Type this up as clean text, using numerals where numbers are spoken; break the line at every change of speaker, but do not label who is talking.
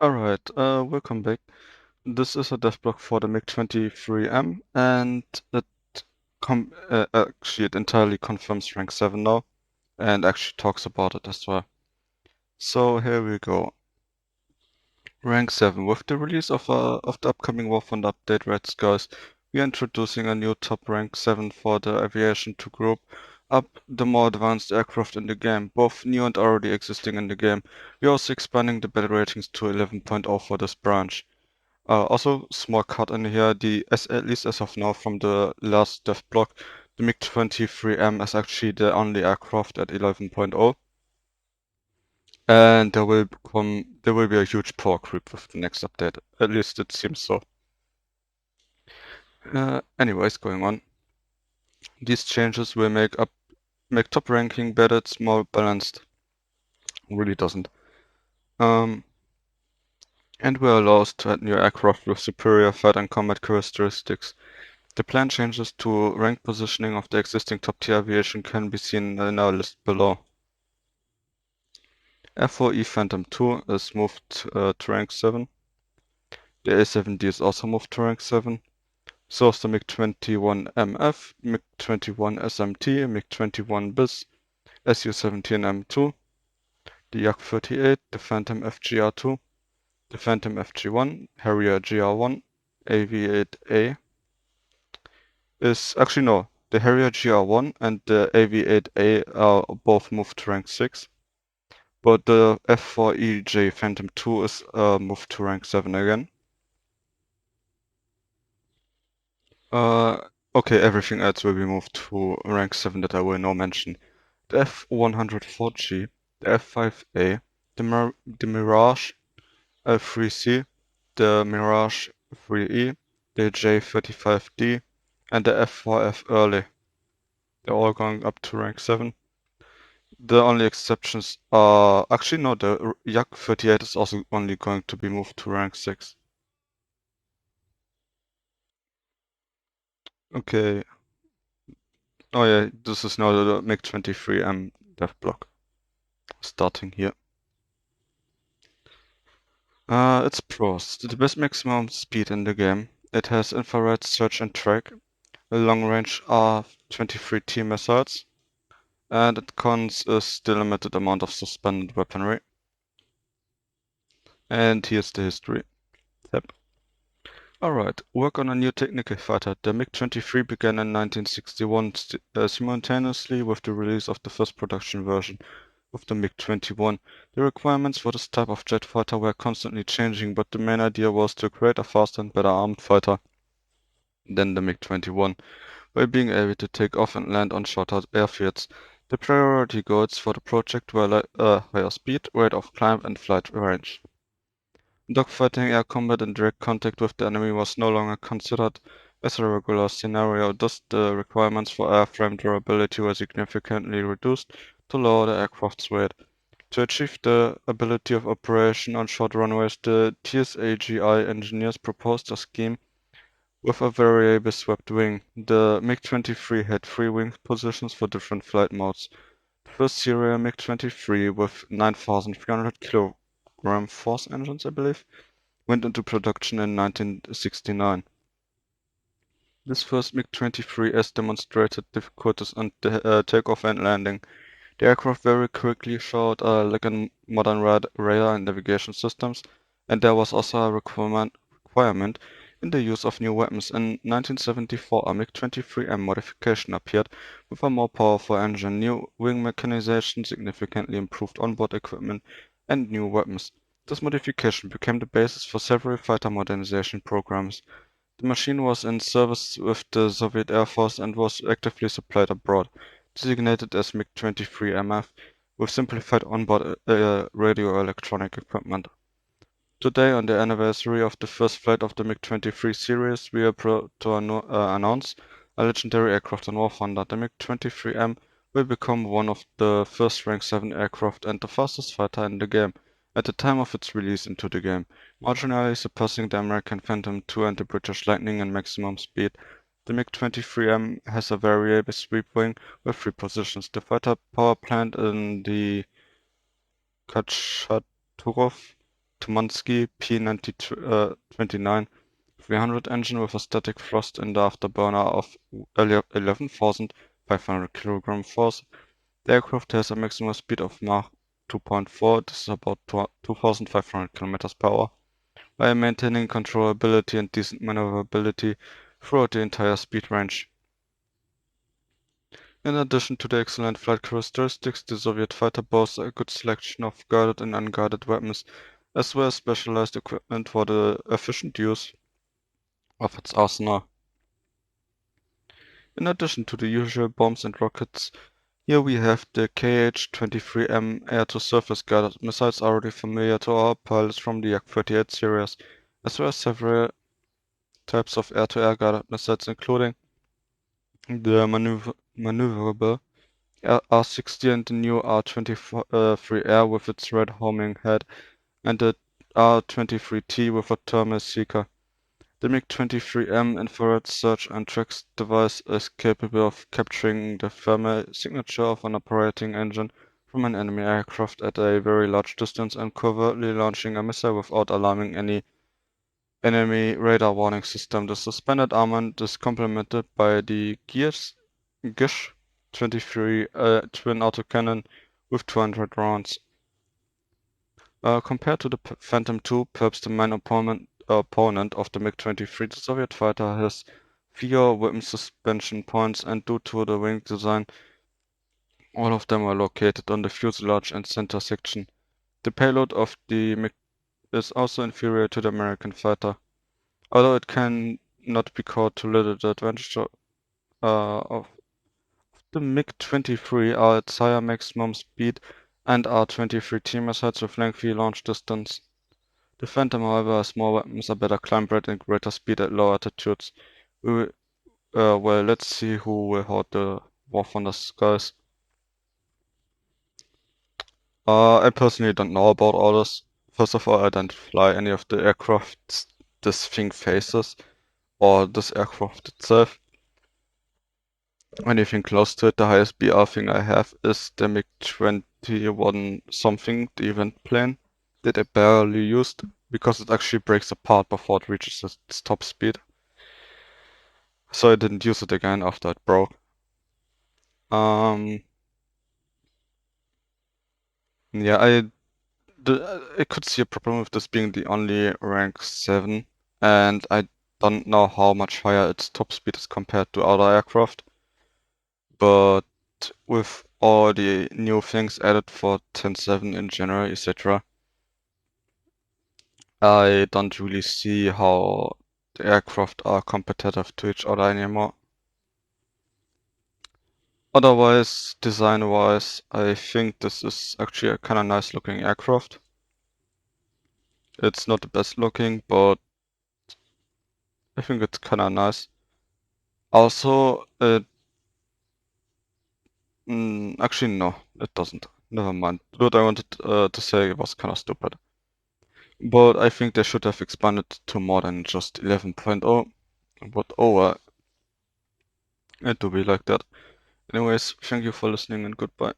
Alright, welcome back. This is a devblog for the MiG-23M, and it entirely confirms rank 7 now, and actually talks about it as well. So here we go. Rank 7. With the release of the upcoming War Thunder update Red Skies, we are introducing a new top rank 7 for the Aviation 2 group, up the more advanced aircraft in the game, both new and already existing in the game. We are also expanding the battle ratings to 11.0 for this branch. Also, small cut in here, at least as of now from the last devblog, the MiG-23M is actually the only aircraft at 11.0. And there will be a huge power creep with the next update. At least it seems so. Anyways, going on. These changes will make top ranking better, it's more balanced. Really doesn't. And will allow us to add new aircraft with superior fight and combat characteristics. The plan changes to rank positioning of the existing top-tier aviation can be seen in our list below. F4E Phantom II is moved to rank 7. The A7D is also moved to rank 7. So is the MiG-21MF, MiG-21SMT, MiG-21 BIS, Su-17M2, the Yak-38, the Phantom FGR2, the Phantom FG1, Harrier GR1, AV-8A, the Harrier GR1 and the AV-8A are both moved to rank 6, but the F4EJ Phantom II is moved to rank 7 again. Okay, everything else will be moved to rank 7 that I will now mention. The F104G, the F5A, the Mirage L3C, the Mirage 3E, the J35D, and the F4F Early. They're all going up to rank 7. The only exceptions are... Actually, no, the Yak-38 is also only going to be moved to rank 6. Okay. Oh yeah, this is now the MiG-23M devblog. Starting here. Its pros. The best maximum speed in the game. It has infrared search and track, a long-range R-23T missiles, and it cons is the limited amount of suspended weaponry. And here's the history. Yep. Alright, work on a new technical fighter. The MiG-23 began in 1961 simultaneously with the release of the first production version of the MiG-21. The requirements for this type of jet fighter were constantly changing, but the main idea was to create a faster and better armed fighter than the MiG-21, by being able to take off and land on shorter airfields. The priority goals for the project were higher speed, rate of climb, and flight range. Dogfighting, air combat, and direct contact with the enemy was no longer considered as a regular scenario, thus the requirements for airframe durability were significantly reduced to lower the aircraft's weight. To achieve the ability of operation on short runways, the TSAGI engineers proposed a scheme with a variable swept wing. The MiG-23 had 3 wing positions for different flight modes. The first serial MiG-23 with 9,300 kilogram force engines, I believe, went into production in 1969. This first MiG-23S demonstrated difficulties on takeoff and landing. The aircraft very quickly showed a lack in modern radar and navigation systems, and there was also a requirement in the use of new weapons. In 1974, a MiG-23M modification appeared with a more powerful engine, new wing mechanization, significantly improved onboard equipment, and new weapons. This modification became the basis for several fighter modernization programs. The machine was in service with the Soviet Air Force and was actively supplied abroad, designated as MiG-23MF, with simplified onboard radio electronic equipment. Today, on the anniversary of the first flight of the MiG-23 series, we are proud to announce a legendary aircraft in War Thunder. The MiG-23M will become one of the first rank 7 aircraft and the fastest fighter in the game at the time of its release into the game, marginally surpassing the American Phantom II and the British Lightning in maximum speed. The MiG-23M has a variable sweep wing with 3 positions. The fighter power plant in the Khatchaturov Tumansky P-29 300 engine with a static thrust in the afterburner of 11,500 kg force. The aircraft has a maximum speed of Mach 2.4, this is about 2,500 km per hour, while maintaining controllability and decent maneuverability throughout the entire speed range. In addition to the excellent flight characteristics, the Soviet fighter boasts a good selection of guided and unguided weapons, as well as specialized equipment for the efficient use of its arsenal. In addition to the usual bombs and rockets, here we have the KH-23M air-to-surface guided missiles already familiar to our pilots from the Yak-38 series, as well as several types of air-to-air guided missiles, including the maneuverable R-60 and the new R-23R with its red homing head, and the R-23T with a thermal seeker. The MiG-23M infrared search and tracks device is capable of capturing the thermal signature of an operating engine from an enemy aircraft at a very large distance and covertly launching a missile without alarming any enemy radar warning system. The suspended armament is complemented by the Gish 23 twin autocannon with 200 rounds. Compared to the Phantom II, perhaps the main opponent of the MiG-23, the Soviet fighter has fewer weapon suspension points, and due to the wing design, all of them are located on the fuselage and center section. The payload of the MiG is also inferior to the American fighter, although it can not be called too little. The advantage of the MiG-23 are its higher maximum speed and R-23T missiles with lengthy launch distance. The Phantom, however, has more weapons, a better climb rate, and greater speed at low altitudes. Well, let's see who will hold the War Thunder skies. I personally don't know about all this. First of all, I don't fly any of the aircrafts this thing faces, or this aircraft itself. Anything close to it, the highest BR thing I have is the MiG-21 something, the event plane, that I barely used, because it actually breaks apart before it reaches its top speed. So I didn't use it again after it broke. Yeah, I could see a problem with this being the only rank 7, and I don't know how much higher its top speed is compared to other aircraft. But with all the new things added for 10.7 in general, etc., I don't really see how the aircraft are competitive to each other anymore. Otherwise, design-wise, I think this is actually a kinda nice looking aircraft. It's not the best looking, but I think it's kinda nice. Also, actually no, it doesn't. Never mind. What I wanted to say was kinda stupid. But I think they should have expanded to more than just 11.0. But oh well, it to be like that. Anyways, thank you for listening and goodbye.